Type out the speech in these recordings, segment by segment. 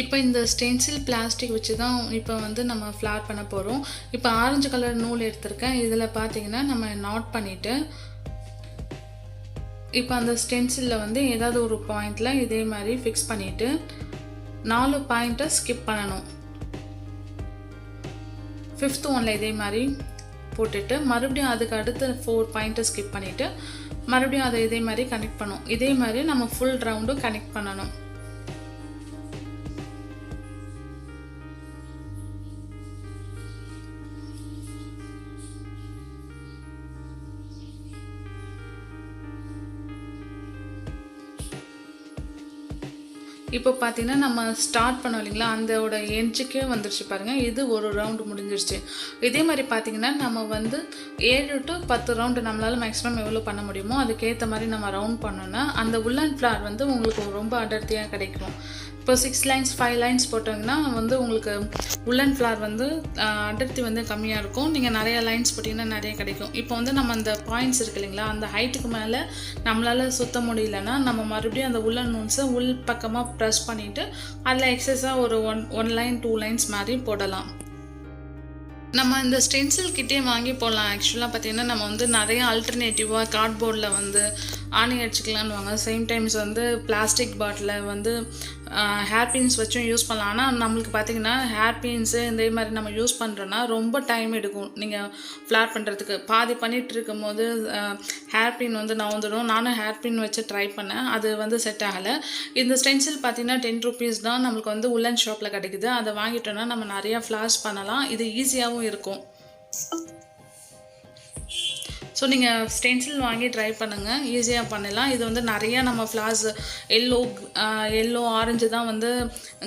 இப்போ இந்த stencil plastic வச்சு தான் இப்போ வந்து நம்ம ஃப்ளார் பண்ண போகிறோம். இப்போ ஆரஞ்சு கலர் நூல் எடுத்திருக்கேன். இதில் பார்த்தீங்கன்னா நம்ம நாட் பண்ணிவிட்டு இப்போ அந்த ஸ்டென்சிலில் வந்து ஏதாவது ஒரு பாயிண்டில் இதே மாதிரி ஃபிக்ஸ் பண்ணிவிட்டு 4 பாயிண்ட்டை ஸ்கிப் பண்ணணும். 5th ஒன்ல இதே மாதிரி போட்டுட்டு மறுபடியும் அதுக்கு அடுத்து 4 பாயிண்ட்டை ஸ்கிப் பண்ணிவிட்டு மறுபடியும் அதை இதே மாதிரி கனெக்ட் பண்ணணும். இதே மாதிரி நம்ம ஃபுல் ரவுண்டும் கனெக்ட் பண்ணணும். இப்போ பார்த்தீங்கன்னா நம்ம ஸ்டார்ட் பண்ணோம் இல்லைங்களா, அந்தோட எட்ஜுக்கே வந்துருச்சு பாருங்கள். இது ஒரு ரவுண்டு முடிஞ்சிருச்சு. இதே மாதிரி பார்த்தீங்கன்னா நம்ம வந்து 7 to 10 ரவுண்டு நம்மளால் மேக்ஸிமம் எவ்வளோ பண்ண முடியுமோ அதுக்கேற்ற மாதிரி நம்ம ரவுண்ட் பண்ணோன்னா அந்த உள்ளன் ஃப்ளார் வந்து உங்களுக்கு ரொம்ப அடர்த்தியாக கிடைக்கும். இப்போ 6 லைன்ஸ் 5 லைன்ஸ் போட்டிங்கன்னா வந்து உங்களுக்கு உள்ளன் ஃப்ளார் வந்து அடர்த்தி வந்து கம்மியாக இருக்கும். நீங்கள் நிறைய லைன்ஸ் போட்டிங்கன்னா நிறைய கிடைக்கும். இப்போ வந்து நம்ம அந்த பாயிண்ட்ஸ் இருக்கு இல்லைங்களா, அந்த ஹைட்டுக்கு மேலே நம்மளால் சுற்ற முடியலன்னா நம்ம மறுபடியும் அந்த உள்ளன் நூல்ஸை உள் பக்கமாக ப்ரெஸ் பண்ணிவிட்டு அதில் எக்ஸஸாக ஒரு 1 லைன் 2 லைன்ஸ் மாதிரி போடலாம். நம்ம இந்த ஸ்டென்சில் கிட்டே வாங்கி போடலாம். ஆக்சுவலாக பார்த்திங்கன்னா நம்ம வந்து நிறைய ஆல்டர்னேட்டிவாக கார்ட்போர்டில் வந்து ஆணி அடிச்சிக்கலான்னு வாங்க. சேம் டைம்ஸ் வந்து பிளாஸ்டிக் பாட்டிலில் வந்து ஹேர் பின்ஸ் வச்சும் யூஸ் பண்ணலாம். ஆனால் நம்மளுக்கு பார்த்திங்கன்னா ஹேர் பின்ஸு இதே மாதிரி நம்ம யூஸ் பண்ணுறோன்னா ரொம்ப டைம் எடுக்கும். நீங்கள் ஃப்ளார் பண்ணுறதுக்கு பாதி பண்ணிகிட்டு இருக்கும் போது ஹேர் பின் வந்து நவுந்துடும். நானும் ஹேர் பின் வச்சு ட்ரை பண்ணேன், அது வந்து செட் ஆகலை. இந்த ஸ்டென்சில் பார்த்திங்கன்னா 10 rupees தான் நம்மளுக்கு வந்து உள்ளன் ஷாப்பில் கிடைக்குது. அதை வாங்கிட்டோன்னா நம்ம நிறையா ஃப்ளார்ஸ் பண்ணலாம். இது ஈஸியாகவும் இருக்கும். ஸோ நீங்கள் ஸ்டென்சில் வாங்கி ட்ரை பண்ணுங்கள், ஈஸியாக பண்ணலாம். இது வந்து நிறையா நம்ம ஃப்ளார்ஸ் எல்லோ ஆரஞ்சு தான் வந்து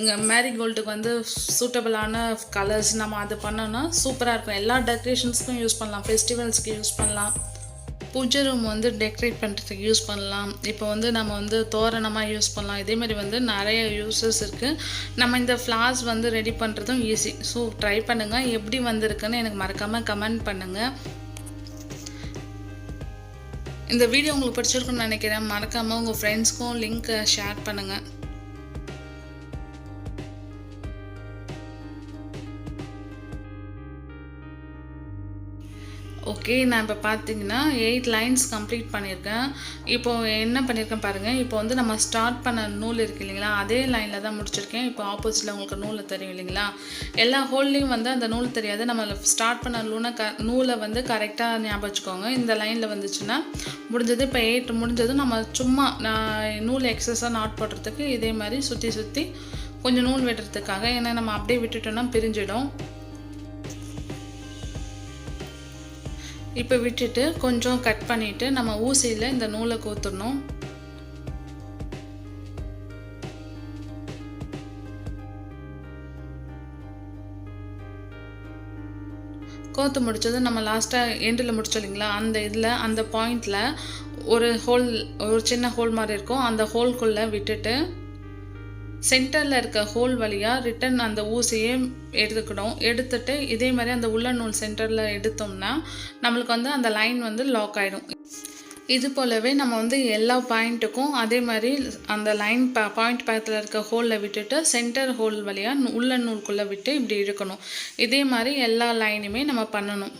இங்கே மேரிகோல்டுக்கு வந்து சூட்டபிளான கலர்ஸ். நம்ம அது பண்ணோன்னா சூப்பராக இருக்கும். எல்லா டெக்கரேஷன்ஸ்க்கும் யூஸ் பண்ணலாம். ஃபெஸ்டிவல்ஸ்க்கு யூஸ் பண்ணலாம். பூஜை ரூம் வந்து டெக்கரேட் பண்ணுறதுக்கு யூஸ் பண்ணலாம். இப்போ வந்து நம்ம வந்து தோரணமாக யூஸ் பண்ணலாம். இதேமாதிரி வந்து நிறைய யூஸஸ் இருக்குது. நம்ம இந்த ஃப்ளார்ஸ் வந்து ரெடி பண்ணுறதும் ஈஸி. ஸோ ட்ரை பண்ணுங்கள். எப்படி வந்திருக்குன்னு எனக்கு மறக்காமல் கமெண்ட் பண்ணுங்கள். இந்த வீடியோ உங்களுக்கு பிடிச்சிருக்குன்னு நினைக்கிறேன். மறக்காமல் உங்கள் ஃப்ரெண்ட்ஸ்க்கும் லிங்க்கை ஷேர் பண்ணுங்கள். ஓகே, நான் இப்போ பார்த்தீங்கன்னா 8 லைன்ஸ் கம்ப்ளீட் பண்ணியிருக்கேன். இப்போது என்ன பண்ணியிருக்கேன் பாருங்கள். இப்போ வந்து நம்ம ஸ்டார்ட் பண்ண நூல் இருக்குது இல்லைங்களா, அதே லைனில் தான் முடிச்சிருக்கேன். இப்போ ஆப்போசிட்டில் உங்களுக்கு நூலை தெரியும் இல்லைங்களா, எல்லா ஹோல்லையும் வந்து அந்த நூல் தெரியாது. நம்ம ஸ்டார்ட் பண்ண நூலை வந்து கரெக்டாக ஞாபகம் வச்சுக்கோங்க. இந்த லைனில் வந்துச்சுன்னா முடிஞ்சது. இப்போ 8 முடிஞ்சதும் நம்ம சும்மா நூல் எக்ஸஸாக நாட் போடுறதுக்கு இதே மாதிரி சுற்றி சுற்றி கொஞ்சம் நூல் விடுறதுக்காக. ஏன்னா நம்ம அப்படியே விட்டுட்டோன்னா பிரிஞ்சிடும். இப்போ விட்டுட்டு கொஞ்சம் கட் பண்ணிவிட்டு நம்ம ஊசியில் இந்த நூலை கோத்துடணும். கோத்து முடிச்சது நம்ம லாஸ்ட்டாக எண்டில் முடிச்சோம் இல்லைங்களா, அந்த இதில் அந்த பாயிண்டில் ஒரு சின்ன ஹோல் மாதிரி இருக்கும். அந்த ஹோல்குள்ளே விட்டுட்டு சென்டரில் இருக்க ஹோல் வழியாக ரிட்டன் அந்த ஊசியை எடுத்துக்கணும். எடுத்துட்டு இதே மாதிரி அந்த உள்ளன் நூல் சென்டரில் எடுத்தோம்னா நம்மளுக்கு வந்து அந்த லைன் வந்து லாக் ஆகிடும். இது போலவே நம்ம வந்து எல்லா பாயிண்ட்டுக்கும் அதே மாதிரி அந்த லைன் பாயிண்ட் பக்கத்தில் இருக்க ஹோலில் விட்டுட்டு சென்டர் ஹோல் வழியாக உள்ளன் நூலுக்குள்ளே விட்டு இப்படி இழுக்கணும். இதே மாதிரி எல்லா லைனுமே நம்ம பண்ணணும்.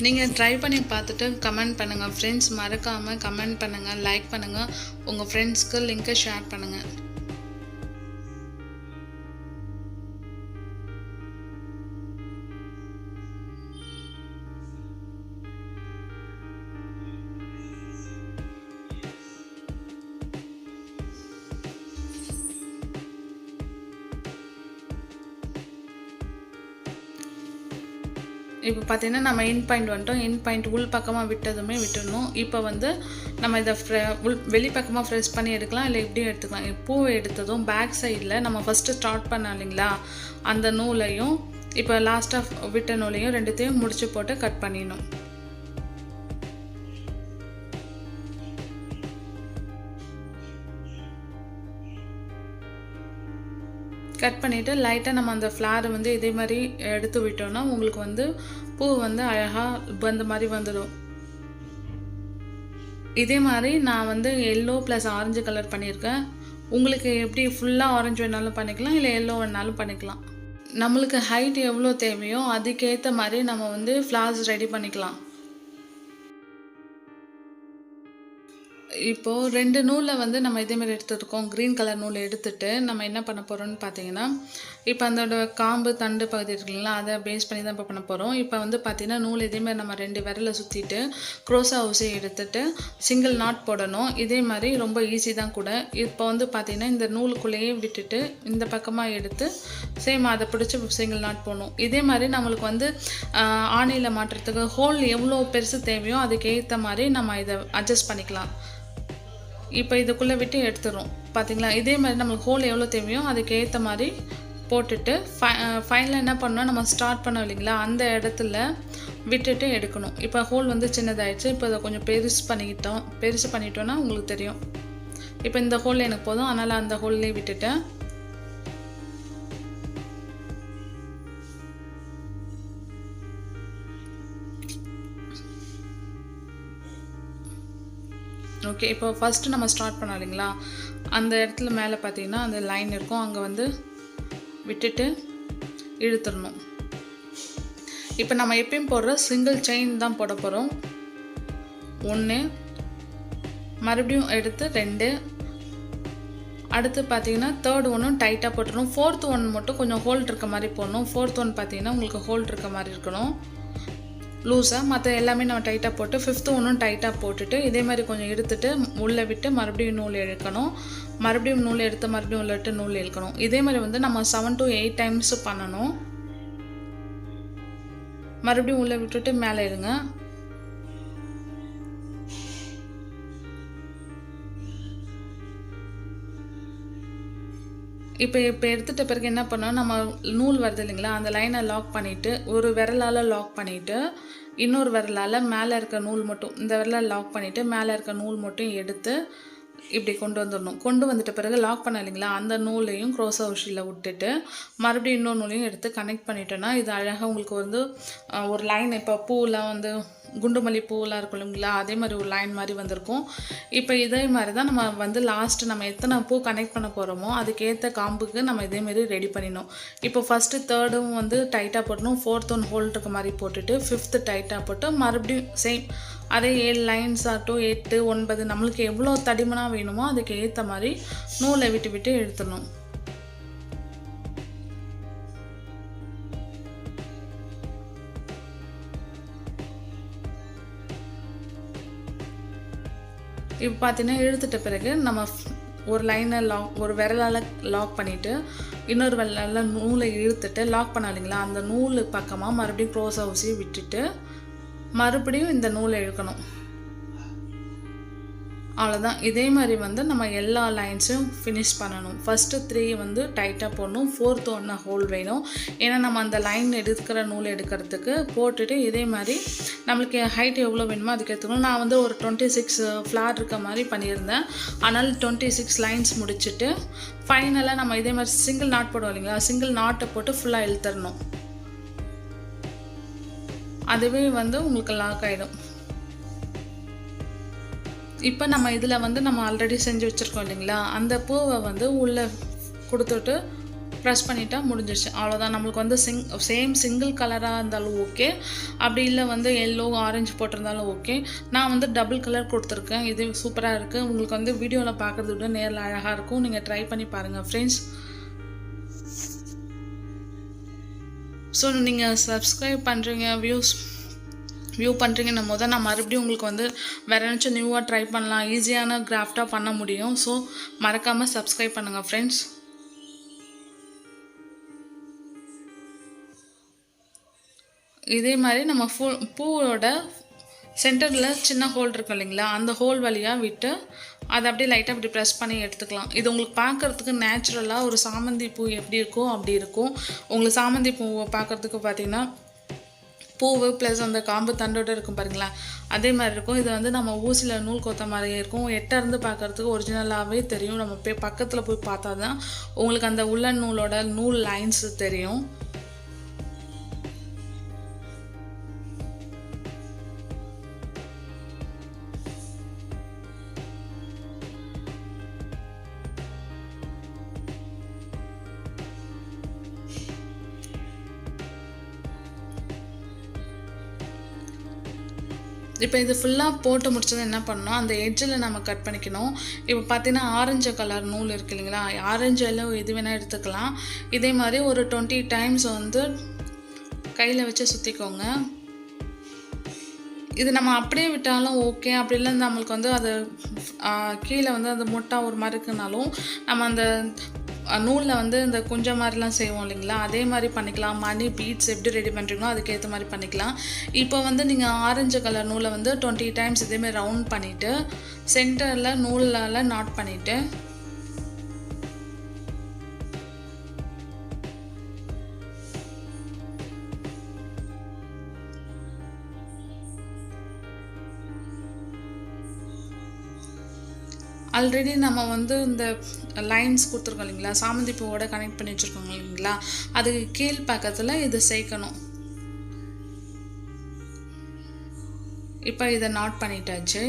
நீங்கள் ட்ரை பண்ணி பார்த்துட்டு கமெண்ட் பண்ணுங்கள் ஃப்ரெண்ட்ஸ். மறக்காமல் கமெண்ட் பண்ணுங்கள், லைக் பண்ணுங்கள், உங்கள் ஃப்ரெண்ட்ஸ்க்கு லிங்க்கை ஷேர் பண்ணுங்கள். இப்போ பார்த்தீங்கன்னா நம்ம எண்ட் பாயிண்ட் வந்துட்டோம். எண்ட் பாயிண்ட் உள் பக்கமாக விட்டதுமே விட்டுடணும். இப்போ வந்து நம்ம இதை வெளி பக்கமாக ஃப்ரெஷ் பண்ணி எடுக்கலாம், இல்லை எப்படியும் எடுத்துக்கலாம். பூவை எடுத்ததும் பேக் சைடில் நம்ம ஃபஸ்ட்டு ஸ்டார்ட் பண்ணோம் இல்லைங்களா, அந்த நூலையும் இப்போ லாஸ்ட்டாக விட்ட நூலையும் ரெண்டுத்தையும் முடிச்சு போட்டு கட் பண்ணிடணும். கட் பண்ணிவிட்டு லைட்டாக நம்ம அந்த ஃப்ளாரை வந்து இதே மாதிரி எடுத்து விட்டோம்னா உங்களுக்கு வந்து பூ வந்து அழகாக பந்து மாதிரி வந்துடும். இதே மாதிரி நான் வந்து எல்லோ ப்ளஸ் ஆரஞ்சு கலர் பண்ணியிருக்கேன். உங்களுக்கு எப்படி ஃபுல்லாக ஆரஞ்சு வேணாலும் பண்ணிக்கலாம், இல்லை எல்லோ வேணாலும் பண்ணிக்கலாம். நம்மளுக்கு ஹைட் எவ்வளோ தேவையோ அதுக்கேற்ற மாதிரி நம்ம வந்து ஃப்ளார்ஸ் ரெடி பண்ணிக்கலாம். இப்போது 2 நூலை வந்து நம்ம இதேமாதிரி எடுத்துருக்கோம். க்ரீன் கலர் நூலை எடுத்துகிட்டு நம்ம என்ன பண்ண போகிறோம்னு பார்த்தீங்கன்னா, இப்போ அதோட காம்பு தண்டு பகுதி இருக்குங்களா, அதை பேஸ் பண்ணி தான் இப்போ பண்ண போகிறோம். இப்போ வந்து பார்த்திங்கன்னா நூல் இதேமாதிரி நம்ம 2 விரலை சுற்றிட்டு க்ரோஸா ஊசி எடுத்துகிட்டு சிங்கிள் நாட் போடணும். இதே மாதிரி ரொம்ப ஈஸி தான் கூட. இப்போ வந்து பார்த்திங்கன்னா இந்த நூலுக்குள்ளேயே விட்டுட்டு இந்த பக்கமாக எடுத்து சேம் அதை பிடிச்சி சிங்கிள் நாட் போடணும். இதே மாதிரி நம்மளுக்கு வந்து ஆணியில் மாட்டுறதுக்கு ஹோல் எவ்வளோ பெருசு தேவையோ அதுக்கேற்ற மாதிரி நம்ம இதை அட்ஜஸ்ட் பண்ணிக்கலாம். இப்போ இதுக்குள்ளே விட்டு எடுத்துடும் பார்த்திங்களா. இதே மாதிரி நம்மளுக்கு ஹோல் எவ்வளோ தேவையோ அதுக்கேற்ற மாதிரி போட்டுட்டு ஃபைனலாக என்ன பண்ணோம், நம்ம ஸ்டார்ட் பண்ணோம் இல்லைங்களா, அந்த இடத்துல விட்டுட்டு எடுக்கணும். இப்போ ஹோல் வந்து சின்னதாகிடுச்சு. இப்போ அதை கொஞ்சம் பெருசு பண்ணிட்டோன்னா உங்களுக்கு தெரியும். இப்போ இந்த ஹோல் எனக்கு போதும், அதனால் அந்த ஹோல்லே விட்டுட்டேன். ஓகே, இப்போ ஃபஸ்ட்டு நம்ம ஸ்டார்ட் பண்ணோம் இல்லைங்களா, அந்த இடத்துல மேலே பார்த்தீங்கன்னா அந்த லைன் இருக்கும், அங்கே வந்து விட்டுட்டு இழுத்துடணும். இப்போ நம்ம எப்பயும் போடுற சிங்கிள் செயின் தான் போட போகிறோம். 1, மறுபடியும் எடுத்து 2, அடுத்து பார்த்தீங்கன்னா தேர்ட் ஒன்றும் டைட்டாக போட்டுடணும். 4th ஒன் மட்டும் கொஞ்சம் ஹோல்ட் இருக்க மாதிரி போடணும். 4th ஒன் பார்த்தீங்கன்னா உங்களுக்கு ஹோல்ட் இருக்க மாதிரி இருக்கணும் லூஸாக. மற்ற எல்லாமே நம்ம டைட்டாக போட்டு 5th ஒன்றும் டைட்டாக போட்டுட்டு இதே மாதிரி கொஞ்சம் எடுத்துகிட்டு உள்ளே விட்டு மறுபடியும் நூல் இழுக்கணும். மறுபடியும் நூல் எடுத்து மறுபடியும் உள்ள விட்டு நூல் இழுக்கணும். இதே மாதிரி வந்து நம்ம 7 to 8 டைம்ஸ் பண்ணணும். மறுபடியும் உள்ளே விட்டுட்டு மேலே இழுங்க. இப்போ எடுத்துகிட்ட பிறகு என்ன பண்ணோம், நம்ம நூல் வருது இல்லைங்களா, அந்த லைனை லாக் பண்ணிவிட்டு ஒரு விரலால் லாக் பண்ணிவிட்டு இன்னொரு விரலால் மேலே இருக்க நூல் மட்டும் இந்த விரலால் லாக் பண்ணிவிட்டு மேலே இருக்க நூல் மட்டும் எடுத்து இப்படி கொண்டு வந்துடணும். கொண்டு வந்துட்ட பிறகு லாக் பண்ண இல்லைங்களா, அந்த நூலையும் க்ரோஸா ஊசியில் விட்டுட்டு மறுபடியும் இன்னொரு நூலையும் எடுத்து கனெக்ட் பண்ணிட்டோன்னா இது அழகாக உங்களுக்கு வந்து ஒரு லைன். இப்போ பூவெலாம் வந்து குண்டுமல்லி பூவெலாம் இருக்கும் இல்லைங்களா, அதே மாதிரி ஒரு லைன் மாதிரி வந்திருக்கும். இப்போ இதே மாதிரி தான் நம்ம வந்து லாஸ்ட்டு நம்ம எத்தனை பூ கனெக்ட் பண்ண போகிறோமோ அதுக்கேற்ற காம்புக்கு நம்ம இதேமாரி ரெடி பண்ணிடணும். இப்போ ஃபஸ்ட்டு தேர்டும் வந்து டைட்டாக போட்டணும். 4th ஒன் ஹோல்ட் இருக்க மாதிரி போட்டுட்டு 5th டைட்டாக போட்டு மறுபடியும் சேம் அதே 7 லைன்ஸ் ஆகட்டும் 8, 9 நம்மளுக்கு எவ்வளோ தடிமனாக வேணுமோ அதுக்கு ஏற்ற மாதிரி நூலை விட்டு விட்டு எடுத்துடணும். இப்போ பார்த்தீங்கன்னா இழுத்துட்ட பிறகு நம்ம ஒரு லைனை ஒரு விரலால் லாக் பண்ணிவிட்டு இன்னொரு விரலால் நூலை இழுத்துட்டு லாக் பண்ண இல்லைங்களா, அந்த நூல் பக்கமாக மறுபடியும் க்ரோஸா ஊசி விட்டுட்டு மறுபடியும் இந்த நூலை இழுக்கணும். அவ்வளோதான். இதே மாதிரி வந்து நம்ம எல்லா லைன்ஸும் ஃபினிஷ் பண்ணணும். ஃபஸ்ட்டு 3 வந்து டைட்டாக போடணும். 4th ஒன்று ஹோல் வேணும். ஏன்னா நம்ம அந்த லைன் எடுக்கிற நூல் எடுக்கிறதுக்கு போட்டுட்டு இதே மாதிரி நம்மளுக்கு ஹைட் எவ்வளோ வேணுமோ அதுக்கு எடுத்துக்கணும். நான் வந்து ஒரு 26 ஃப்ளார் இருக்க மாதிரி பண்ணியிருந்தேன். அதனால் 26 லைன்ஸ் முடிச்சுட்டு ஃபைனலாக நம்ம இதே மாதிரி சிங்கிள் நாட் போடுவோம் இல்லைங்களா, சிங்கிள் நாட்டை போட்டு ஃபுல்லாக இழுத்துடணும். அதுவே வந்து உங்களுக்கு லாக் ஆகிடும். இப்போ நம்ம இதில் வந்து நம்ம ஆல்ரெடி செஞ்சு வச்சுருக்கோம் இல்லைங்களா, அந்த பூவை வந்து உள்ளே கொடுத்துட்டு ப்ரெஸ் பண்ணிட்டா முடிஞ்சிடுச்சு. அவ்வளோதான். நம்மளுக்கு வந்து சேம் சிங்கிள் கலராக இருந்தாலும் ஓகே, அப்படி இல்லை வந்து எல்லோ ஆரஞ்சு போட்டிருந்தாலும் ஓகே. நான் வந்து டபுள் கலர் கொடுத்துருக்கேன். இது சூப்பராக இருக்குது. உங்களுக்கு வந்து வீடியோவில் பார்க்குறத விட நேரில் அழகாக இருக்கும். நீங்கள் ட்ரை பண்ணி பாருங்கள் ஃப்ரெண்ட்ஸ். ஸோ நீங்கள் சப்ஸ்கிரைப் பண்ணுறீங்க, வியூ பண்ணுறீங்கன்னும் போது நான் மறுபடியும் உங்களுக்கு வந்து வேறு ஏதாச்சும் நியூவாக ட்ரை பண்ணலாம், ஈஸியான கிராஃப்டாக பண்ண முடியும். ஸோ மறக்காமல் சப்ஸ்கிரைப் பண்ணுங்கள் ஃப்ரெண்ட்ஸ். இதே மாதிரி நம்ம பூவோட சென்டரில் சின்ன ஹோல் இருக்கும் இல்லைங்களா, அந்த ஹோல் வழியாக விட்டு அதை அப்படியே லைட்டாக அப்படி ப்ரெஸ் பண்ணி எடுத்துக்கலாம். இது உங்களுக்கு பார்க்குறதுக்கு நேச்சுரலாக ஒரு சாமந்தி பூ எப்படி இருக்கோ அப்படி இருக்கும். உங்களுக்கு சாமந்தி பூவை பார்க்குறதுக்கு பார்த்திங்கன்னா பூவு ப்ளஸ் அந்த காம்பு தண்டோடு இருக்கும் பாருங்களேன், அதே மாதிரி இருக்கும். இது வந்து நம்ம ஊசியில் நூல் கோத்த மாதிரியே இருக்கும். எட்டேருந்து பார்க்குறதுக்கு ஒரிஜினலாகவே தெரியும். நம்ம போய் பக்கத்தில் போய் பார்த்தா தான் உங்களுக்கு அந்த உள்ளன் நூலோட நூல் லைன்ஸ் தெரியும். இப்போ இது ஃபுல்லாக போட்டு முடிச்சது என்ன பண்ணணும், அந்த எட்ஜில் நம்ம கட் பண்ணிக்கணும். இப்போ பார்த்தீங்கன்னா ஆரஞ்சு கலர் நூல் இருக்குது இல்லைங்களா, ஆரஞ்சு எல்லாம் எது வேணால் எடுத்துக்கலாம். இதே மாதிரி ஒரு 20 டைம்ஸ் வந்து கையில் வச்சு சுற்றிக்கோங்க. இது நம்ம அப்படியே விட்டாலும் ஓகே, அப்படி இல்லை நம்மளுக்கு வந்து அது கீழே வந்து அந்த முட்டா ஒரு மாதிரி இருக்குனாலும் நம்ம அந்த நூலில் வந்து இந்த குஞ்சம் மாதிரிலாம் செய்வோம் இல்லைங்களா, அதே மாதிரி பண்ணிக்கலாம். மணி பீட்ஸ் எப்படி ரெடி பண்ணுறீங்களோ அதுக்கேற்ற மாதிரி பண்ணிக்கலாம். இப்போ வந்து நீங்கள் ஆரஞ்சு கலர் நூலை வந்து 20 டைம்ஸ் இதேமாதிரி ரவுண்ட் பண்ணிவிட்டு சென்டரில் நூலால் நாட் பண்ணிவிட்டு ஆல்ரெடி நம்ம வந்து இந்த லைன்ஸ் கொடுத்துருக்கோம் இல்லைங்களா, சாமந்தி பூவோட கனெக்ட் பண்ணி வச்சுருக்கோங்க இல்லைங்களா, அதுக்கு கீழ் பக்கத்தில் இது சேர்க்கணும். இப்போ இதை நாட் பண்ணிட்டாச்சு.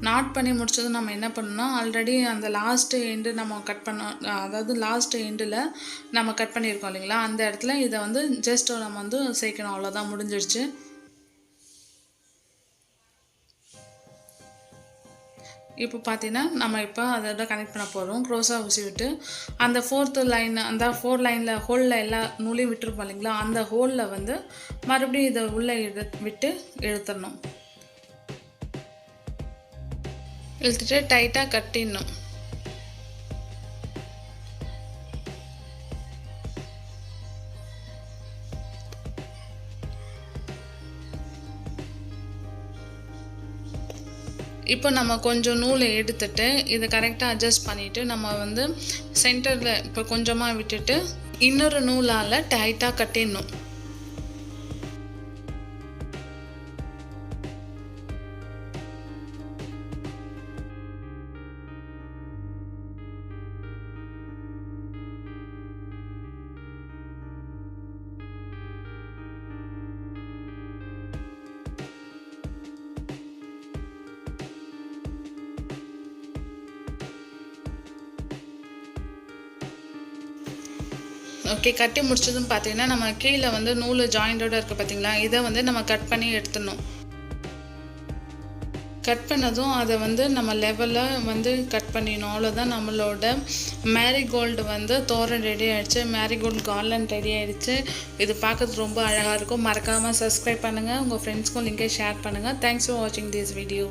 நாட் பண்ணி முடிச்சதும் நம்ம என்ன பண்ணோம்னா, ஆல்ரெடி அந்த லாஸ்ட்டு எண்டு நம்ம கட் பண்ணோம், அதாவது லாஸ்ட் எண்டில் நம்ம கட் பண்ணியிருக்கோம் இல்லைங்களா, அந்த இடத்துல இதை வந்து ஜஸ்ட் நம்ம வந்து சேர்க்கணும். அவ்வளோதான், முடிஞ்சிடுச்சு. இப்போ பார்த்தீங்கன்னா நம்ம இப்போ அதோட கனெக்ட் பண்ண போகிறோம். க்ரோஸாக ஊசி விட்டு அந்த 4th லைன், அந்த 4 லைனில் ஹோலில் எல்லா நூலையும் விட்டுருப்போம் இல்லைங்களா, அந்த ஹோலில் வந்து மறுபடியும் இதை உள்ளே விட்டு இழுத்துடணும். இழுத்துட்டு டைட்டாக கட்டிடணும். இப்போ நம்ம கொஞ்சம் நூலை எடுத்துட்டு இதை கரெக்டாக அட்ஜஸ்ட் பண்ணிவிட்டு நம்ம வந்து சென்டரில் இப்போ கொஞ்சமாக விட்டுட்டு இன்னொரு நூலால் டைட்டாக கட்டிடணும். ஓகே, கட்டி முடிச்சதும் பார்த்தீங்கன்னா நம்ம கீழே வந்து நூல் ஜாயிண்டோடு இருக்குது பார்த்தீங்களா, இதை வந்து நம்ம கட் பண்ணி எடுத்துடணும். கட் பண்ணதும் அதை வந்து நம்ம லெவலில் வந்து கட் பண்ணிடணும். அவ்வளோதான், நம்மளோட மேரிகோல்டு வந்து தோரன் ரெடி ஆகிடுச்சு. மேரிகோல்டு garland ரெடி ஆகிடுச்சு. இது பார்க்கறதுக்கு ரொம்ப அழகாக இருக்கும். மறக்காமல் சப்ஸ்கிரைப் பண்ணுங்கள், உங்கள் ஃப்ரெண்ட்ஸ்க்கும் லிங்கை ஷேர் பண்ணுங்கள். தேங்க்ஸ் ஃபார் வாட்சிங் திஸ் வீடியோ.